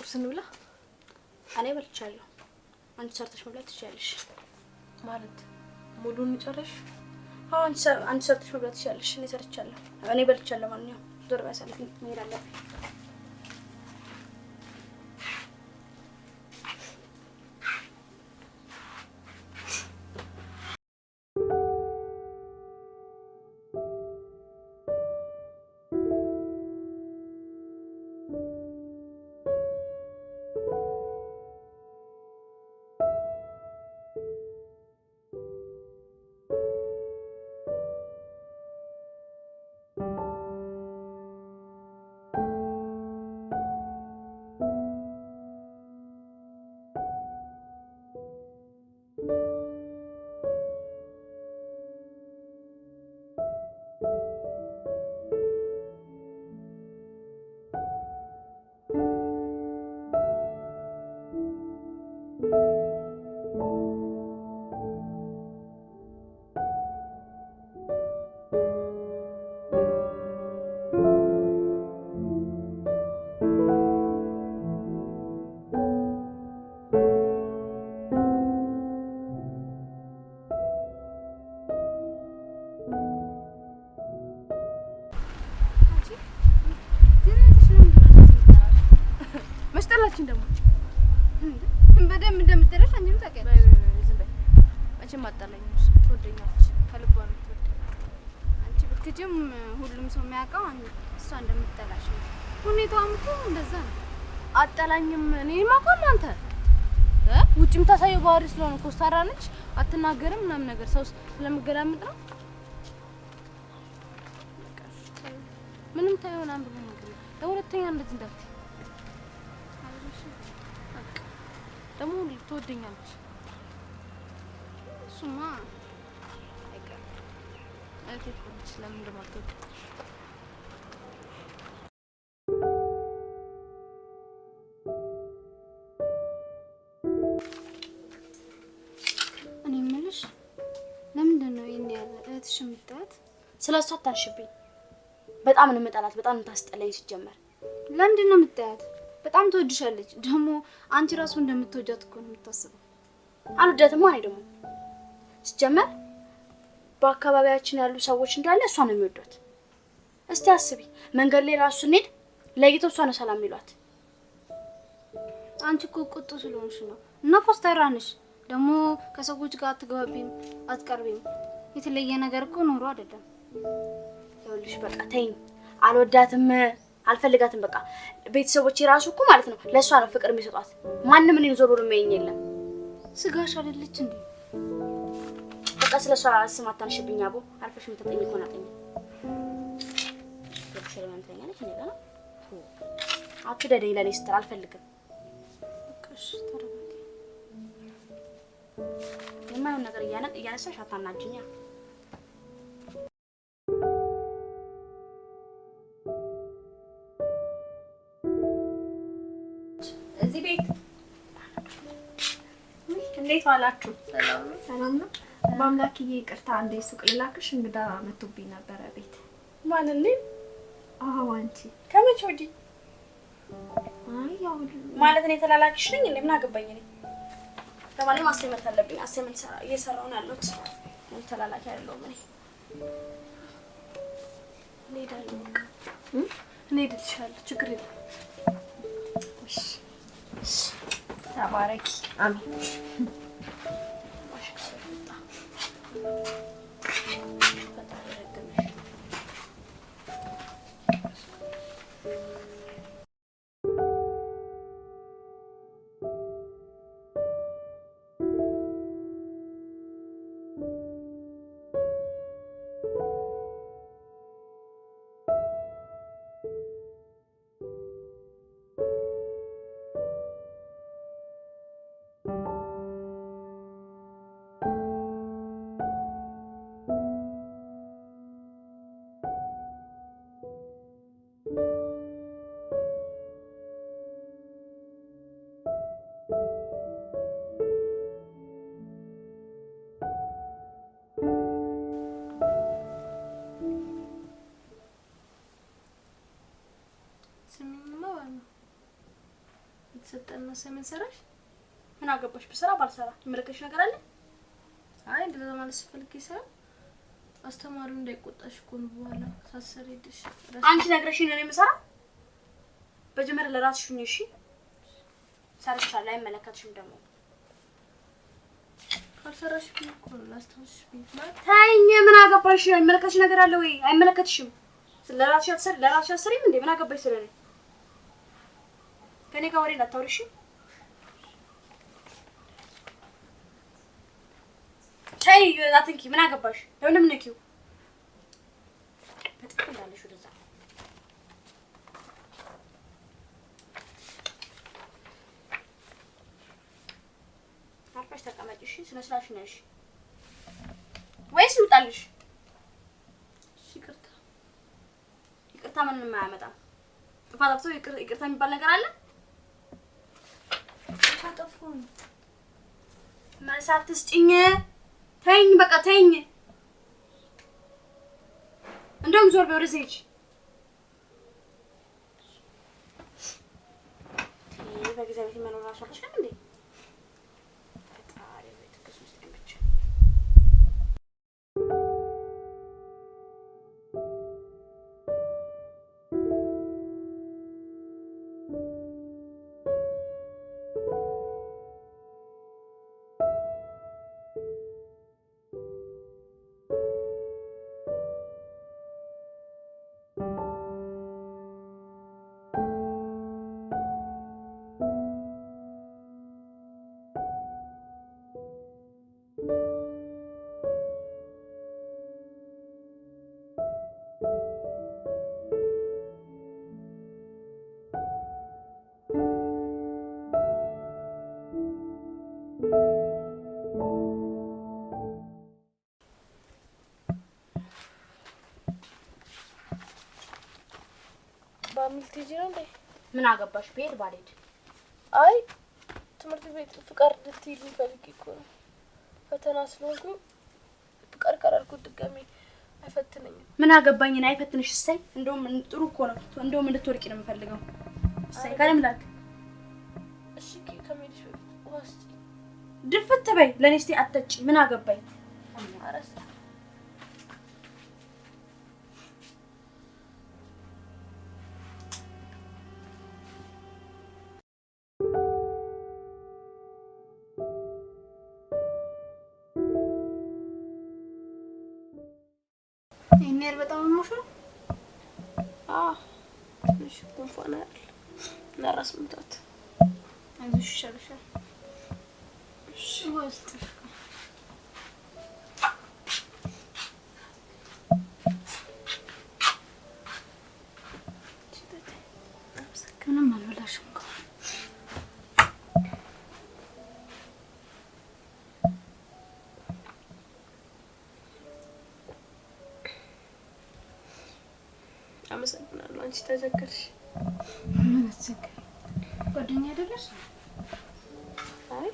ስንብላ እኔ በልቻለሁ። አንቺ ሰርተሽ መብላት ትችያለሽ። ማለት ሙሉን ጨረሽ? አዎ አንቺ ሰርተሽ መብላት ትችያለሽ። እኔ ሰርቻለሁ። እኔ በልቻለሁ ማለት ነው። ዞር ባያሳልፍኝ መሄድ አለብኝ። መስጠላችን ደግሞ በደም እንደምትረሽ አንቺም ታውቂያለሽ። ዝም በይ መቼም አጣላኝ። ትወደኛለች፣ ከልቧ ነው የምትወደኝ። አንቺ ብትክጂም ሁሉም ሰው የሚያውቀው እሷ እንደምትጠላሽ ነው። ሁኔታዋም እኮ እንደዛ ነው። አጣላኝም እኔማ እኮ አንተ ውጭም ታሳየው ባህሪ ስለሆነ ኮስታራ ነች፣ አትናገርም ምናምን ነገር ሰው ስለምገላምጥ ነው። ምንም ታየው አንብቦ ነገር ለሁለተኛ እንደዚህ እንዳትይ ደግሞ ትወደኛለች። እሱማ አይቀርም። እቴ ኮንች ለምን እንደማትወድ እኔ የምልሽ ለምንድን ነው ይሄን ያለ እህትሽ የምትጠላት? ስለሷ አታንሽብኝ። በጣም ነው የምጠላት። በጣም ታስጠላኝ። ሲጀመር ለምንድን ነው የምትጠላት? በጣም ትወድሻለች። ደግሞ አንቺ ራሱ እንደምትወጃት እኮ ነው የምታስበው። አልወዳትም። እኔ ደግሞ ሲጀመር በአካባቢያችን ያሉ ሰዎች እንዳለ እሷ ነው የሚወዷት። እስቲ አስቢ፣ መንገድ ላይ ራሱ ስንሄድ ለይተው እሷ ነው ሰላም የሚሏት። አንቺ እኮ ቁጡ ስለሆንሽ ነው። እና ኮስታራ ነሽ። ደግሞ ከሰዎች ጋር አትግባቢም፣ አትቀርቢም። የተለየ ነገር እኮ ኖሮ አይደለም። ይኸውልሽ በቃ ተይኝ። አልወዳትም፣ አልፈልጋትም። በቃ ቤተሰቦቼ ራሱ እኮ ማለት ነው ለሷ ነው ፍቅር የሚሰጧት። ማንንም እኔን ዞር ብሎ የሚያየኝ የለም። ስጋሽ አይደለች እንዴ? በቃ ስለሷ ስም አታንሽብኝ። አቦ አልፈሽ የምትጠይኝ እኮ ናጠኝ። ወክሽር ማንተኛለች እኔ ጋር አትደደኝ። ለኔ ስትል አልፈልግም። በቃሽ ተረጋጊ። የማይሆን ነገር እያነሳሽ አታናጅኛ። እዚህ ቤት እንዴት ዋላችሁ? ሰላም ነው። ማምላክዬ ይቅርታ፣ አንዴ ሱቅ ልላክሽ፣ እንግዳ መጥቶብኝ ነበረ ቤት። ማን ነኝ? አዎ አንቺ። ከመቼ ወዲህ? አይ ያው ማለት እኔ ተላላኪሽ ነኝ እንዴ? ምን አገባኝ እኔ። ለማንኛውም አሳይመንት አለብኝ። አሳይመንት እየሰራሁ ነው ያለሁት። ምን ተላላኪ አይደለሁም እኔ። እንሄዳለን በቃ እንሄድልሻለሁ፣ ችግር የለም። እሺ ተባረኪ። አሜን። የተሰጠና ሰመን ሰራሽ ምን አገባሽ? ብሰራ ባልሰራ ይመለከትሽ ነገር አለ? አይ እንደዛ ማለት ስፈልግ ይሰራ አስተማሪው እንዳይቆጣሽ እኮ ነው በኋላ ሳሰሪድሽ አንቺ ነግረሽኝ ነው የምሰራ። በጀመረ ለራስሽ ሁኚ እሺ። ሰርቻለሁ አይመለከትሽም ደግሞ ካልሰራሽ እኮ ላስታውስሽ ማለት ታይኝ ምን አገባሽ? አይመለከትሽ ነገር አለ ወይ? አይመለከትሽም። ለራስሽ አሰሪም እንዴ ምን አገባሽ ስለኔ? ከኔ ጋር ወሬ እንዳታወሪሽ። ታይ አትንኪ ምን አገባሽ? ለምን ነኪው? በጥቅም እንዳለሽ ወደዛ አርፈሽ ተቀመጪ እሺ። ስነ ስርዓትሽ ነሽ ወይስ ልውጣልሽ? ይቅርታ ምንም አያመጣም። ጥፋት አጥቶ ይቅርታ የሚባል ነገር አለ? ታጠፉን መልሳት ትስጭኝ። ተይኝ በቃ ተይኝ። እንደውም ዞር በይ ወደዚህ ሂጂ። በጊዜ ቤት መኖር እራሱ አልችልም እንዴ? ፈጣሪ ቤት ከሱ ውስጥ ብቻ ባሚል ትጂ ነው እንዴ? ምን አገባሽ? ቤት ባልሄድ አይ ትምህርት ቤት ፍቃድ ልትይዝ ፈልጊ እኮ ነው። ፈተና ስለሆንኩኝ ፍቃድ ካላልኩት ድጋሜ አይፈትነኝም። ምን አገባኝ? እኔ አይፈትንሽ። እሰይ እንደውም ጥሩ እኮ ነው። እንደውም እንድትወርቂ ነው የምፈልገው። እሰይ ካለም ላክ እሺ ከመሄድሽ በፊት ውሃ ስጪ። ድፍት በይ። ለኔ እስቲ አትጠጪ። ምን አገባኝ? አረስ ይሄኔር በጣም ሞሽል ትንሽ ጉንፋን አይደል እና ራስ ምታት አይዞሽ ይሻልሻል። እሺ ወስጥሽ ምንም አልበላሽም እኮ አመሰግናለሁ። አንቺ ተዘከርሽ። ምን አስቸገረ? ጓደኛ አይደለሽ? አይ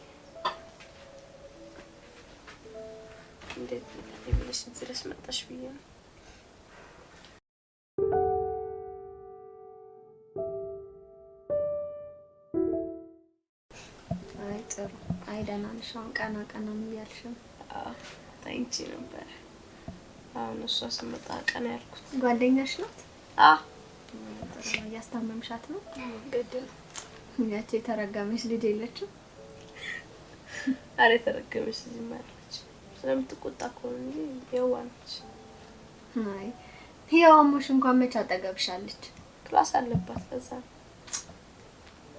እንዴት ብለሽ ድረስ መጣሽ ብዬ ነው። አይ ጥሩ። አይ ደህና ነሽ? አሁን ቀና ቀና እያልሽ ነው? ታንቺ ነበር። አሁን እሷ ስመጣ ቀና ያልኩት። ጓደኛሽ ናት? እያስታመምሻት ነው? ገድል ያቺ የተረገመች ልጅ የለችም? አረ የተረገመች ልጅ ማለች ስለምትቆጣ እኮ ነው እንጂ የዋህ ነች። አይ ህያዋሞሽ እንኳን መች አጠገብሻለች? ክላስ አለባት ለዛ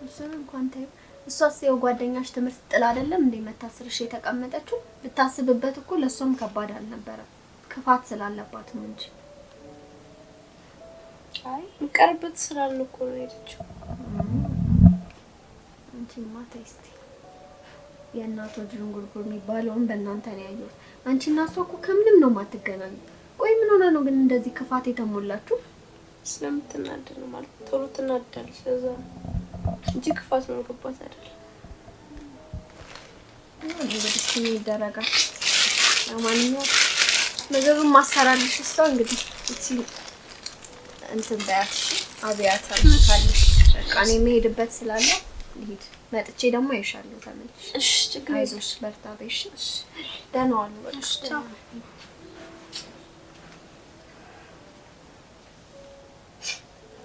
እሱን እንኳን ተይው። እሷስ የው ጓደኛሽ ትምህርት ጥላ አይደለም እንዴ መታስርሽ የተቀመጠችው? ብታስብበት እኮ ለሷም ከባድ አልነበረ። ክፋት ስላለባት ነው እንጂ። አይ እንቀርበት ስላልን እኮ ነው የሄደችው። አንቺማ ተይ እስቲ። የእናቷ ጅንጉርጉር የሚባለውን በእናንተ ነው ያየሁት። አንቺና እሷ እኮ ከምንም ነው የማትገናኙ። ቆይ ምን ሆነ ነው ግን እንደዚህ ክፋት የተሞላችሁ? ስለምትናደድ ነው ማለት ቶሎ ትናደዳለች ለዛ እንጂ ክፋት ነው ገባት አይደል? እንግዲህ ምን ይደረጋል? ለማንኛውም ነገሩን ማሰራልሽ እሷ እንግዲህ እቺ እንትን በያትሽ አብያታ ካለሽ በቃ እኔ የምሄድበት ስላለ ልሂድ። መጥቼ ደግሞ አይሻለሁ ተመልሽ። እሺ ችግር አይዞሽ በርታ በይሽ። ደህና ዋሉ። በቃ ቻው።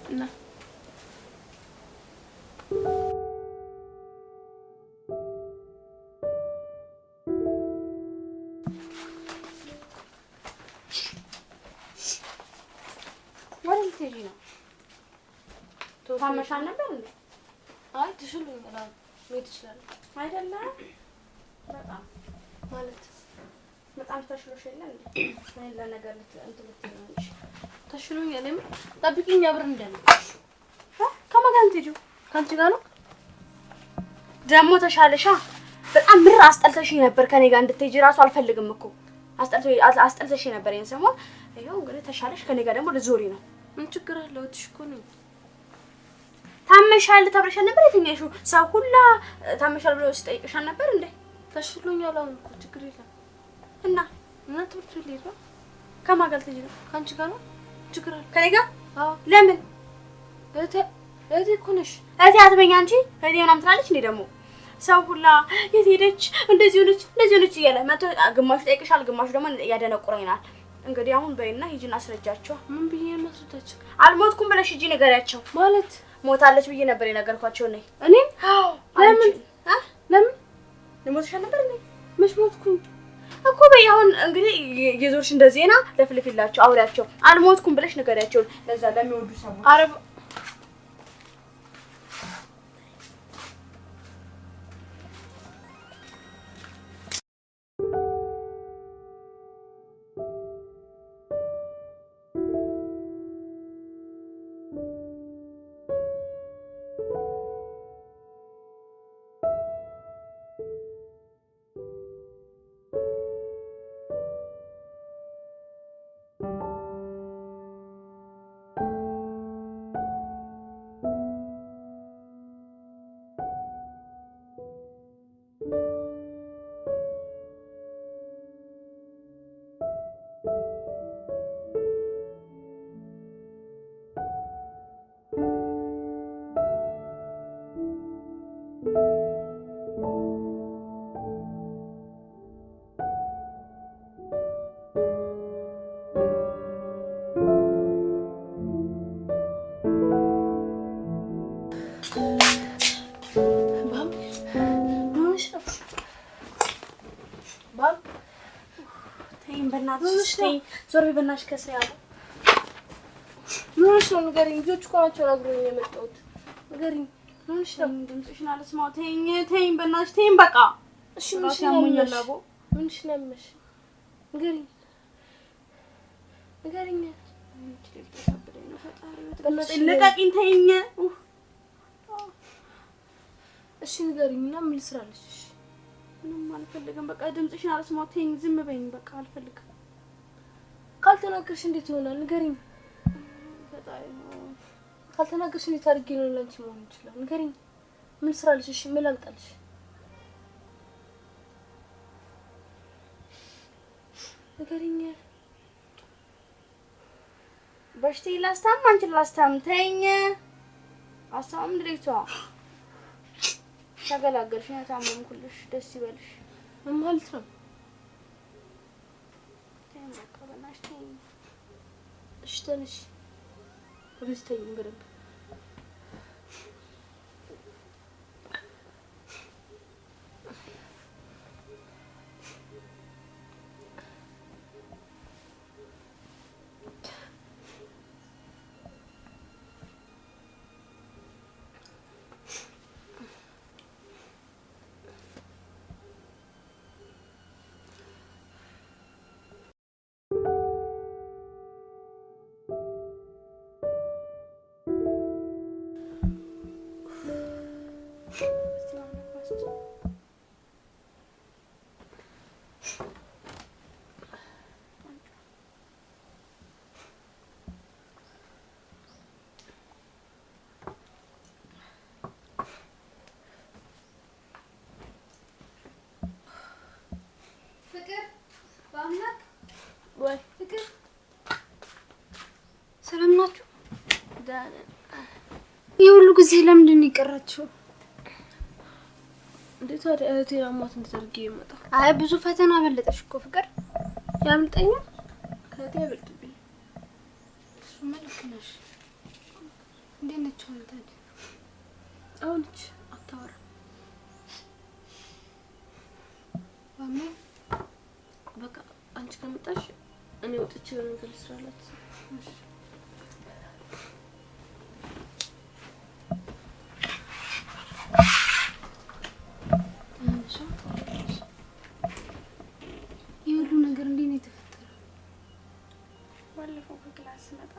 እና ወደ ልትሄጂ ነው? ታመሻል ነበር እንዴ? አይ ተሽሎኛል። መሄድ እችላለሁ አይደለም በጣም ማለት በጣም ተሽሎሽ የለ እንዴ? ምን ለነገር ልትይ ነው እንጂ ተሽሎኛል። ለምን ጠብቂኝ፣ አብረን እንዳለ ከማን ጋር ልትሄጂው? ከአንቺ ጋር ነው ደግሞ ተሻለሻ? በጣም ምር አስጠልተሽኝ ነበር። ከኔ ጋር እንድትሄጂ ራሱ አልፈልግም እኮ አስጠልተሽኝ ነበር። ይሄን ሰሞን ይኸው እንግዲህ ተሻለሽ። ከኔ ጋር ደግሞ ልዞሪ ነው። ምን ችግር አለው? እትሽ እኮ ነው። ታመሻል ተብለሻል ነበር የትኛሽው? ሰው ሁላ ታመሻል ብሎ ሲጠይቅሻል ነበር እንዴ? ተሽሎኛል አሁን እኮ ችግር የለም። እና ትምህርት ቤት ልሄድ ነው። ከማን ጋር ልትሄጂ ነው? ከአንቺ ጋር ነው። ችግር አለው? ከኔ ጋር? አዎ። ለምን? እህቴ እኮ ነሽ። እህቴ አትበኛ እንጂ እህቴ ምናምን ትላለች እንዴ? ደግሞ ሰው ሁላ የት ሄደች እንደዚህ ሆነች እያለ መቶ ግማሹ ጠይቅሻል፣ ግማሹ ደግሞ ያደነቁረኛል። እንግዲህ አሁን በይና ሂጂና አስረጃቸው። ምን ብዬ ማስረዳቸው? አልሞትኩም ብለሽ ሂጂ ንገሪያቸው። ማለት ሞታለች ብዬ ነበር የነገርኳቸው ነኝ። እኔም ለምን ለምን ልሞትሻል ነበር እንዴ? መች ሞትኩኝ እኮ በይ አሁን እንግዲህ የዞርሽ እንደ ዜና ለፍልፊላቸው አውሪያቸው። አልሞትኩም ብለሽ ንገሪያቸው ለዛ ለሚወዱ ሰዎች። አረብ ዞር በእናትሽ ከስራ ያለ ምንሽ ነው? ንገሪኝ። ልጆች እኮ ናቸው አብሮኝ የመጣሁት። ንገሪኝ ምንሽ ነው? ድምፅሽን አልሰማው። ተይኝ በእናትሽ ተይኝ በቃ። እሺ ምንሽ ነው? ምንሽ ነው? ንገሪኝ ልቀቂኝ ተይኝ። እሺ ንገሪኝና ምን ልስራለሽ? እሺ ምንም አልፈልግም በቃ። ድምፅሽን አልሰማው። ተይኝ ዝም በይኝ በቃ። አልፈልግም። ካልተናገርሽ እንዴት ይሆናል? ንገሪኝ። ካልተናገርሽ እንዴት አድርጌ ነው ላንቺ መሆን ይችላል? ንገሪኝ። ምን ስራልሽ? እሺ ምን ላምጣልሽ? ንገሪኝ። በሽቴ ላስታም አንቺን ላስታም። ተይኝ። አስታም ድሬቷ ተገላገልሽ ነው። ታመምኩልሽ። ደስ ይበልሽ። ምን ማለት ነው? ተይኝ በቃ በእናትሽ ተይኝ። እሺ ተነሽ። ተነስተኝ በደንብ ወይ ፍቅር ሰላም ናችሁ? ዳን የሁሉ ጊዜ ለምንድን ነው የቀራችሁ? እንዴት ታዲያ እህቴን አሟት እንድትርጊ ይመጣ? አይ ብዙ ፈተና አመለጠሽ እኮ ፍቅር። ያምልጠኛል ከእህቴ አይበልጥብኝ። እሱማ ልክ ነሽ። እንዴት ነች አሁን ታዲያ? አሁንች አታወራም። ማማ በቃ አንቺ ከመጣሽ እኔ ወጥቼ ነገር ልስራላት። እሺ የሁሉ ነገር እንዴት ነው የተፈጠረው? ባለፈው ከክላስ ስመጣ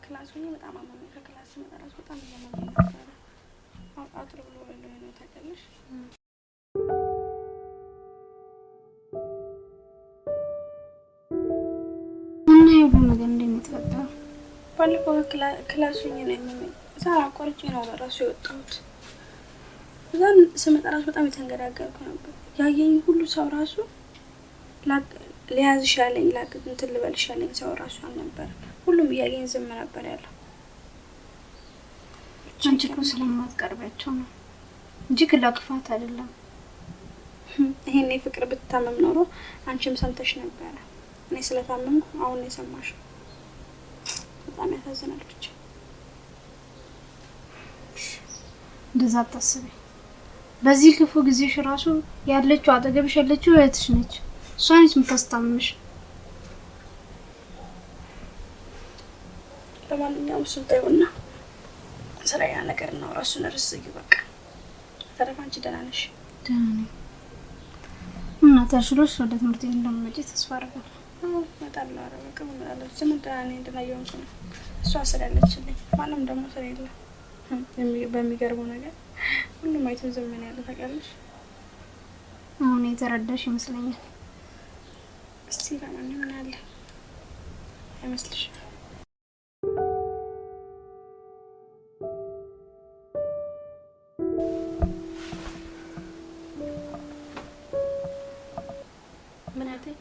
ክላስ ሆኜ በጣም አመመኝ። ከክላስ ስመጣ ራሱ በጣም እያመመኝ ነበረ። አጥር ብሎ ነው ታውቂያለሽ። እና የሁሉ ነገር እንዴት ነው የተፈጠረው? ባለፈው ክላስ ሆኜ ነው ያመመኝ። እዛ አቋርጬ ነው ራሱ የወጣሁት። እዛ ስመጣ ራሱ በጣም የተንገዳገርኩ ነበር። ያየኝ ሁሉ ሰው ራሱ ሊያዝሽ ያለኝ እንትን ልበልሽ ያለኝ ሰው ራሱ አልነበረም። ሁሉም እያየኝ ዝም ነበር ያለው። አንቺ እኮ ስለማትቀርቢያቸው ነው እንጂ ክፋት አይደለም። ይሄኔ ፍቅር ብትታመም ኖሮ አንቺም ሰምተሽ ነበረ። እኔ ስለታመምኩ አሁን ነው የሰማሽው። በጣም ያሳዝናል። ብቻ እንደዛ አታስቢ። በዚህ ክፉ ጊዜሽ ራሱ ያለችው አጠገብሽ ያለችው እህትሽ ነች። እሷ ነች የምታስታምምሽ። ለማንኛውም እሱን ተይውና ስራዬ ነገር ነው። ራሱን ርስጊ በቃ። ተረፈ አንቺ ደህና ነሽ? ደህና ነኝ። እና ተሽሎሽ ወደ ትምህርት ቤት እንደምትመጪ ተስፋ አደርጋለሁ። እመጣለሁ። ኧረ በቃ እመጣለሁ። ዝም ደህና ነኝ። ደህና እየሆንኩ ነው። እሷ ስላለችልኝ ማንም ደግሞ ስለሌለ በሚገርመው ነገር ሁሉም አይተን ዝም ነው ያለው ታውቂያለሽ። አሁን የተረዳሽ ይመስለኛል። እስቲ ለማንኛውም ምን አለ አይመስልሽም? ምን አትይ?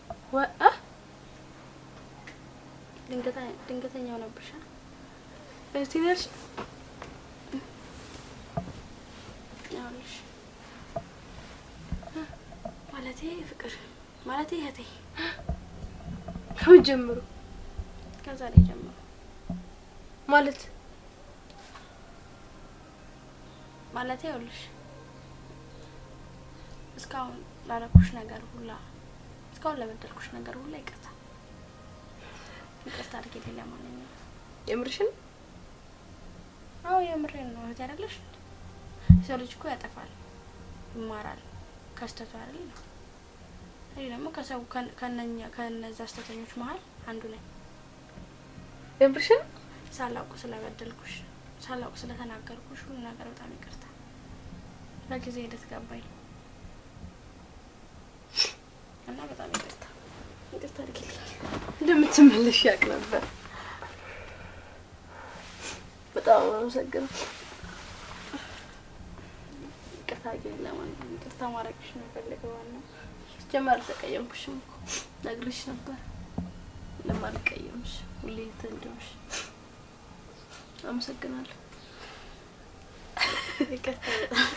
ድንገተኛው ነበርሻ? እስቲ ነሽ ያውልሽ ማለቴ ፍቅር ማለቴ እህቴ ከጀምሩ ከዛሬ ጀምሮ ማለት ያውልሽ እስካሁን ላረኩሽ ነገር ሁላ እስካሁን ለበደልኩሽ ነገር ሁላ ይቅርታ አድርጊልኝ። ለማንኛውም የምርሽን? አዎ የምሬን ነው። እህቴ አይደለሽ? ሰው ልጅ እኮ ያጠፋል፣ ይማራል ከስተቱ አይደል? እኔ ደግሞ ከሰው ከነዛ ስተተኞች መሀል አንዱ ነኝ። የምርሽን? ሳላውቅ ስለበደልኩሽ፣ ሳላውቅ ስለተናገርኩሽ ሁሉ ነገር በጣም ይቅርታ። በጊዜ ሂደት ገባኝ እና በጣም ይቅርታ አድርጊልኝ። እንደምትመለሽ ያውቅ ነበር። በጣም አመሰግናለሁ። ይቅርታ አድርጊልኝ። ለማንኛውም ይቅርታ ማድረግሽ ነው የፈለገው ዋናው። ጀመር አልተቀየምኩሽም እኮ ነግሬሽ ነበር። ለማልቀየምሽ ሁሌ ትንድምሽ። አመሰግናለሁ። ይቅርታ በጣም